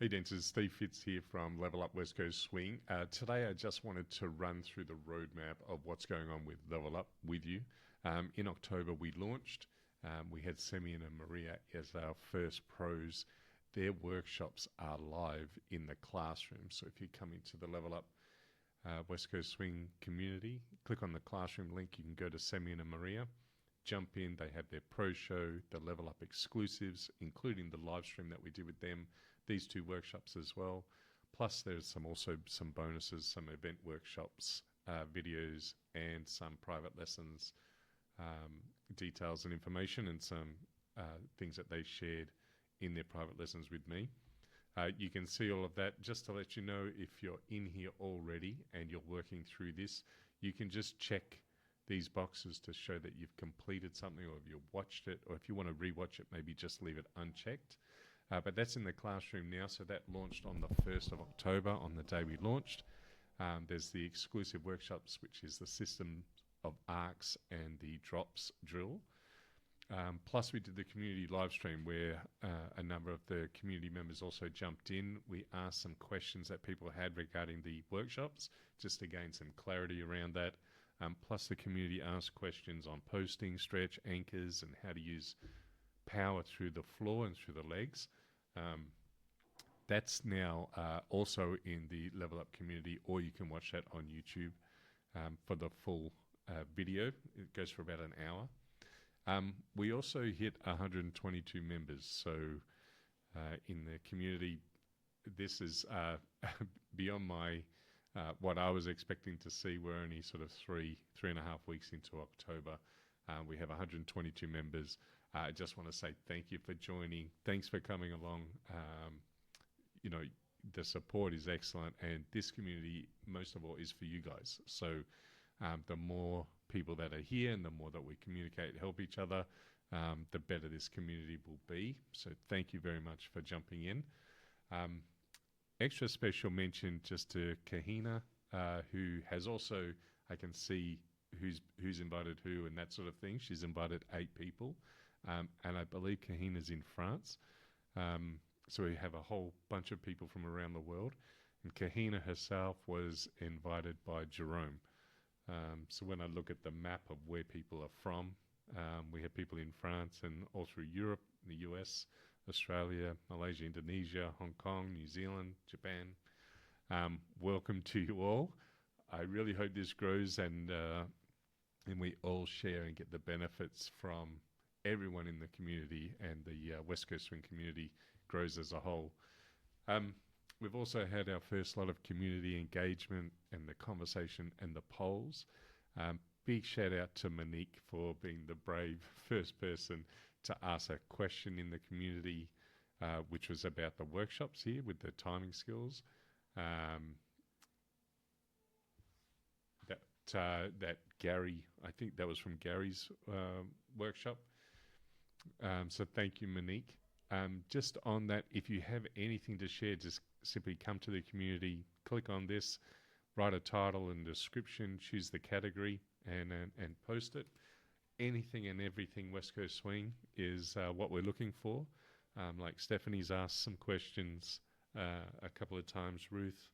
Hey dancers, Steve Fitz here from Level Up West Coast Swing. Today I just wanted to run through the roadmap of what's going on with Level Up with you. In October we launched. We had Semyon and Maria as our first pros. Their workshops are live in the classroom. So if you come into the Level Up West Coast Swing community, click on the classroom link, you can go to Semyon and Maria. Jump in, they have their pro show, the Level Up exclusives, including the live stream that we did with them, these two workshops as well. Plus there's also some bonuses, some event workshops, videos, and some private lessons, details and information, and some things that they shared in their private lessons with me. You can see all of that. Just to let you know, if you're in here already and you're working through this, you can just check these boxes to show that you've completed something, or if you've watched it, or if you want to rewatch it, maybe just leave it unchecked. But that's in the classroom now, so that launched on the 1st of October, on the day we launched. There's the exclusive workshops, which is the system of arcs and the drops drill. Plus we did the community live stream where a number of the community members also jumped in. We asked some questions that people had regarding the workshops, just to gain some clarity around that. Plus the community asked questions on posting, stretch, anchors, and how to use power through the floor and through the legs. That's now also in the Level Up community, or you can watch that on YouTube for the full video. It goes for about an hour. We also hit 122 members, so in the community, this is beyond my what I was expecting to see. We're only sort of three and a half weeks into October. We have 122 members. I just want to say thank you for joining. Thanks for coming along. You know, the support is excellent, and this community, most of all, is for you guys. So the more people that are here and the more that we communicate, help each other, the better this community will be. So thank you very much for jumping in. Extra special mention just to Kahina, who has also, I can see who's invited who and that sort of thing. She's invited 8 people. And I believe Kahina's in France. So we have a whole bunch of people from around the world. And Kahina herself was invited by Jerome. So when I look at the map of where people are from, we have people in France and all through Europe, the US, Australia, Malaysia, Indonesia, Hong Kong, New Zealand, Japan. Welcome to you all. I really hope this grows and we all share and get the benefits from everyone in the community, and the West Coast Swing community grows as a whole. We've also had our first lot of community engagement and the conversation and the polls. Big shout out to Monique for being the brave first person to ask a question in the community, which was about the workshops here with the timing skills. That Gary, I think that was from Gary's workshop. So thank you, Monique. Just on that, if you have anything to share, just simply come to the community, click on this, write a title and description, choose the category, and post it. Anything and everything West Coast Swing is what we're looking for. Like Stephanie's asked some questions a couple of times, Ruth,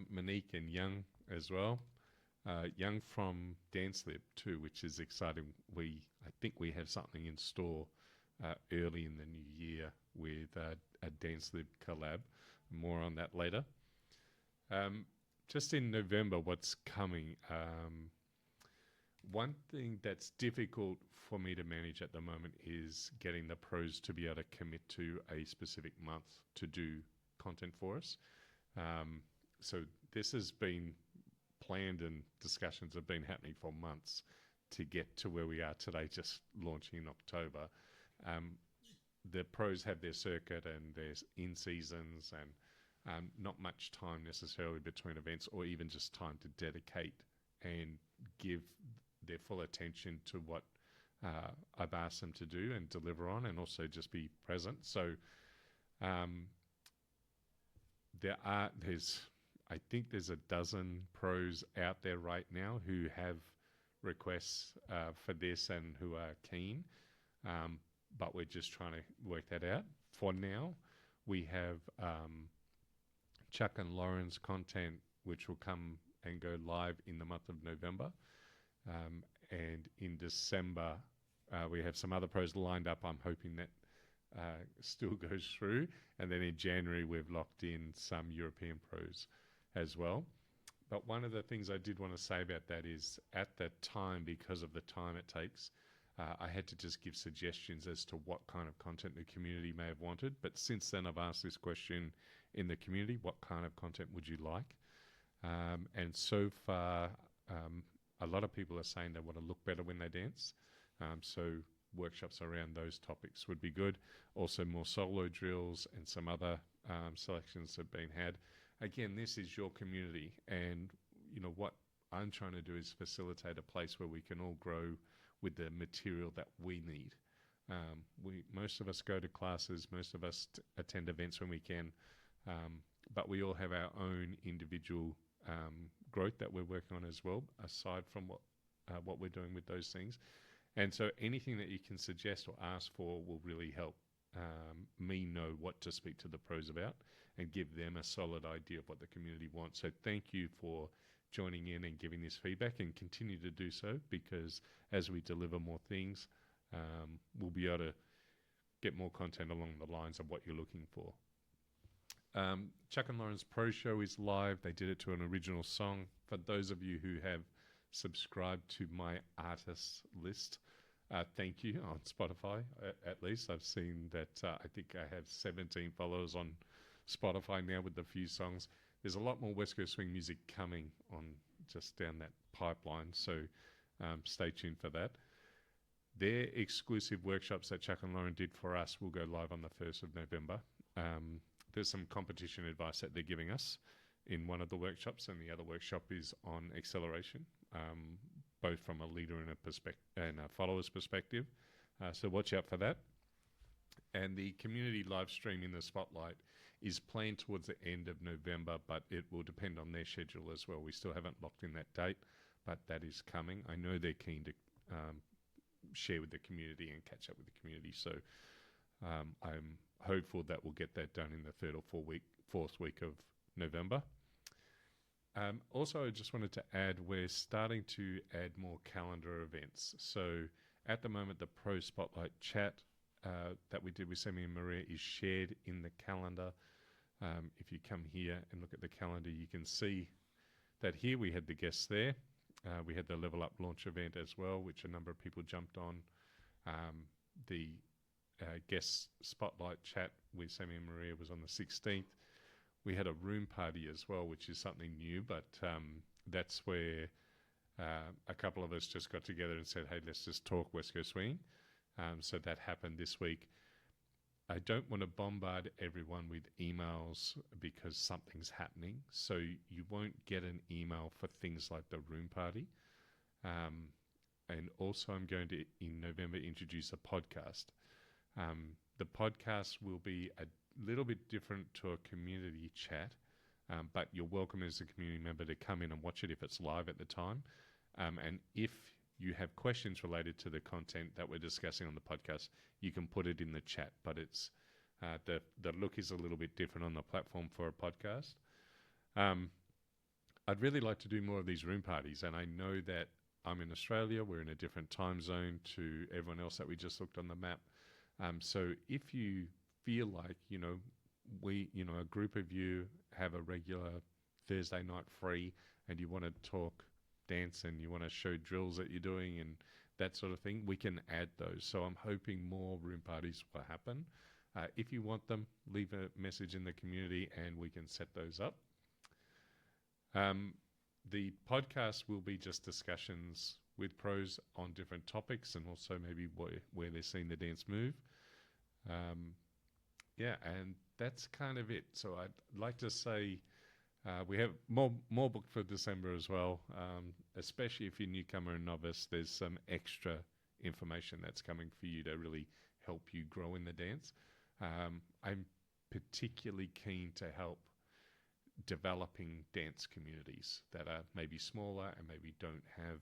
Monique, and Young as well. Young from Dance Lib too, which is exciting. I think we have something in store early in the new year with a Dance Lib collab. More on that later. Just in November, what's coming? One thing that's difficult for me to manage at the moment is getting the pros to be able to commit to a specific month to do content for us. So this has been planned, and discussions have been happening for months to get to where we are today, just launching in October. The pros have their circuit and their in-seasons, and not much time necessarily between events, or even just time to dedicate and give their full attention to what I've asked them to do and deliver on, and also just be present. So I think there's a dozen pros out there right now who have requests for this and who are keen, but we're just trying to work that out. For now, We have Chuck and Lauren's content, which will come and go live in the month of November. And in December, we have some other pros lined up. I'm hoping that still goes through. And then in January, we've locked in some European pros as well. But one of the things I did want to say about that is at that time, because of the time it takes, I had to just give suggestions as to what kind of content the community may have wanted. But since then, I've asked this question in the community: what kind of content would you like? And so far, a lot of people are saying they want to look better when they dance. So workshops around those topics would be good. Also more solo drills and some other selections have been had. Again, this is your community, and what I'm trying to do is facilitate a place where we can all grow with the material that we need. Most of us go to classes, most of us attend events when we can, but we all have our own individual growth that we're working on as well, aside from what we're doing with those things. And so anything that you can suggest or ask for will really help me know what to speak to the pros about and give them a solid idea of what the community wants. So thank you for joining in and giving this feedback, and continue to do so, because as we deliver more things, we'll be able to get more content along the lines of what you're looking for. Chuck and Lauren's Pro Show is live. They did it to an original song. For those of you who have subscribed to my artist list, thank you, on Spotify at least. I've seen that I think I have 17 followers on Spotify now with a few songs. There's a lot more West Coast Swing music coming on just down that pipeline, so stay tuned for that. Their exclusive workshops that Chuck and Lauren did for us will go live on the 1st of November. There's some competition advice that they're giving us in one of the workshops, and the other workshop is on acceleration, both from a leader and a follower's perspective. So watch out for that. And the community live stream in the Spotlight is planned towards the end of November, but it will depend on their schedule as well. We still haven't locked in that date, but that is coming. I know they're keen to share with the community and catch up with the community. So I'm hopeful that we'll get that done in the third or fourth week of November. Also, I just wanted to add, we're starting to add more calendar events. So at the moment, the Pro Spotlight chat that we did with Semi and Maria is shared in the calendar. If you come here and look at the calendar, you can see that here we had the guests there. We had the Level Up launch event as well, which a number of people jumped on. The guest spotlight chat with Sammy and Maria was on the 16th. We had a room party as well, which is something new, but that's where a couple of us just got together and said, hey, let's just talk West Coast Swing. So that happened this week. I don't want to bombard everyone with emails because something's happening. So you won't get an email for things like the room party. And also I'm going to, in November, introduce a podcast. The podcast will be a little bit different to a community chat, but you're welcome as a community member to come in and watch it if it's live at the time. And if you have questions related to the content that we're discussing on the podcast, you can put it in the chat, but it's the look is a little bit different on the platform for a podcast. I'd really like to do more of these room parties, and I know that I'm in Australia. We're in a different time zone to everyone else that we just looked on the map. So if you feel like, a group of you have a regular Thursday night free and you want to talk dance and you want to show drills that you're doing and that sort of thing, we can add those. So I'm hoping more room parties will happen. If you want them, leave a message in the community and we can set those up. The podcast will be just discussions with pros on different topics and also maybe where they're seeing the dance move. And that's kind of it. So I'd like to say we have more booked for December as well, especially if you're newcomer and novice. There's some extra information that's coming for you to really help you grow in the dance. I'm particularly keen to help developing dance communities that are maybe smaller and maybe don't have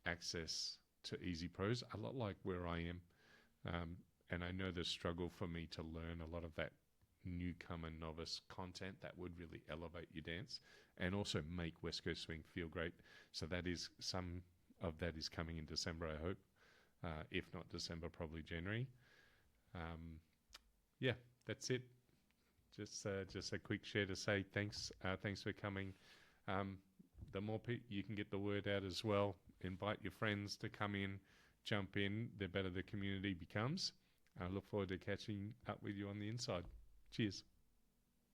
access to Easy Pros, a lot like where I am. and I know the struggle for me to learn a lot of that newcomer novice content that would really elevate your dance and also make West Coast Swing feel great. So that is some of that is coming in December, I hope. If not December, probably January. Yeah, that's it. Just a quick share to say thanks. Thanks for coming. The more you can get the word out as well. Invite your friends to come in, jump in. The better the community becomes. I look forward to catching up with you on the inside. Cheers.